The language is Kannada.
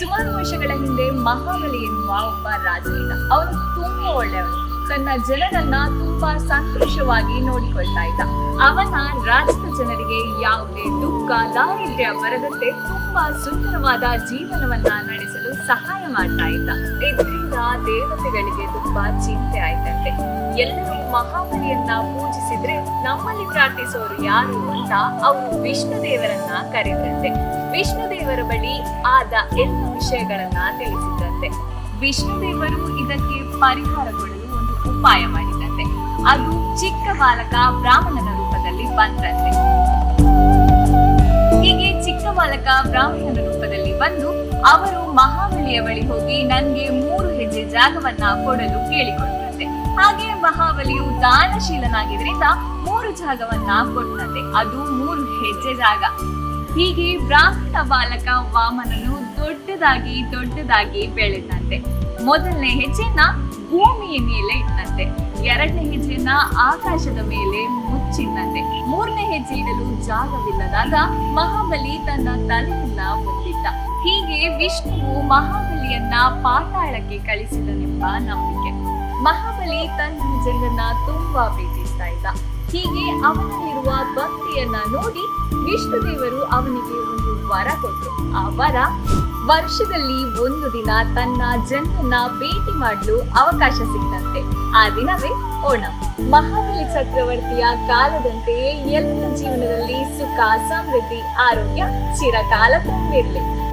ಸುಮಾರು ವರ್ಷಗಳ ಹಿಂದೆ ಮಹಾಬಲಿ ಎನ್ನುವ ಒಬ್ಬ ರಾಜ ಇದ್ದ. ಅವನು ತುಂಬಾ ಒಳ್ಳೆಯವನು. ತನ್ನ ಜನರನ್ನ ತುಂಬಾ ಸಂತೋಷವಾಗಿ ನೋಡಿಕೊಳ್ತಾ ಇದ್ದ. ಅವನ ರಾಜ್ಯದ ಜನರಿಗೆ ಯಾವುದೇ ದುಃಖ ದಾರಿದ್ರ್ಯ ಬರದಂತೆ ತುಂಬಾ ಸುಂದರವಾದ ಜೀವನವನ್ನ ನಡೆಸಲು ಸಹಾಯ ಮಾಡ್ತಾ ಇದ್ದ. ಇದರಿಂದ ದೇವತೆಗಳಿಗೆ ತುಂಬಾ ಚಿಂತೆ ಆಯ್ತಂತೆ. ಎಲ್ಲರೂ ಮಹಾಬಲಿಯನ್ನ ಪೂಜಿಸಿದ್ರೆ ನಮ್ಮಲ್ಲಿ ಪ್ರಾರ್ಥಿಸೋರು ಯಾರು ಅಂತ ಅವರು ವಿಷ್ಣು ದೇವರನ್ನ ಕರೆದಂತೆ. ವಿಷ್ಣು ದೇವರ ಬಳಿ ಆದ ಎಲ್ಲ ವಿಷಯಗಳನ್ನ ತಿಳಿಸಿದಂತೆ. ವಿಷ್ಣು ದೇವರು ಇದಕ್ಕೆ ಪರಿಹಾರ ಕೊಡಲು ಒಂದು ಉಪಾಯ ಮಾಡಿದಂತೆ. ಅದು ಚಿಕ್ಕ ಬಾಲಕ ಬ್ರಾಹ್ಮಣನ ರೂಪದಲ್ಲಿ ಬಂದಂತೆ. ಹೀಗೆ ಚಿಕ್ಕ ಬಾಲಕ ಬ್ರಾಹ್ಮಣನ ರೂಪದಲ್ಲಿ ಬಂದು ಅವರು ಮಹಾಬಲಿಯ ಬಳಿ ಹೋಗಿ ನನ್ಗೆ 3 ಹೆಜ್ಜೆ ಜಾಗವನ್ನ ಕೊಡಲು ಕೇಳಿಕೊಂಡಂತೆ. ಹಾಗೆ ಮಹಾಬಲಿಯು ದಾನಶೀಲನಾಗಿದ್ರಿಂದ 3 ಜಾಗವನ್ನ ಕೊಟ್ಟಂತೆ. ಅದು 3 ಹೆಜ್ಜೆ ಜಾಗ. ಹೀಗೆ ಬ್ರಾಹ್ಮಣ ಬಾಲಕ ವಾಮನನು ದೊಡ್ಡದಾಗಿ ಬೆಳೆದಂತೆ. ಮೊದಲನೇ ಹೆಜ್ಜೆಯನ್ನ ಭೂಮಿಯ ಮೇಲೆ ಇಟ್ಟಂತೆ. 2ನೇ ಹೆಜ್ಜೆಯನ್ನ ಆಕಾಶದ ಮೇಲೆ ಮುಚ್ಚಿದಂತೆ. 3ನೇ ಹೆಜ್ಜೆ ಇಡಲು ಜಾಗವಿಲ್ಲದಾಗ ಮಹಾಬಲಿ ತನ್ನ ತಲೆಯನ್ನ ಮುಚ್ಚಿಟ್ಟ. ಹೀಗೆ ವಿಷ್ಣುವು ಮಹಾಬಲಿಯನ್ನ ಪಾತಾಳಕ್ಕೆ ಕಳಿಸಿದನೆಂಬ ನಂಬಿಕೆ. ಮಹಾಬಲಿ ತನ್ನ ಜನರನ್ನ ತುಂಬಾ ಪ್ರೀತಿಸ್ತಾ ಇದ್ದ. ಹೀಗೆ ಅವನಲ್ಲಿರುವ ಭಕ್ತಿಯನ್ನ ನೋಡಿ ವಿಷ್ಣು ದೇವರು ಅವನಿಗೆ ಒಂದು ವರ ಕೊಟ್ಟರು. ಆ ವರ ವರ್ಷದಲ್ಲಿ 1 ದಿನ ತನ್ನ ಜನರನ್ನ ಭೇಟಿ ಮಾಡಲು ಅವಕಾಶ ಸಿಕ್ಕಂತೆ. ಆ ದಿನವೇ ಓಣಂ. ಮಹಾಬಲಿ ಚಕ್ರವರ್ತಿಯ ಕಾಲದಂತೆಯೇ ಎಲ್ಲರ ಜೀವನದಲ್ಲಿ ಸುಖ ಸಮೃದ್ಧಿ ಆರೋಗ್ಯ ಚಿರಕಾಲ ತುಂಬಿರ್ಲಿ.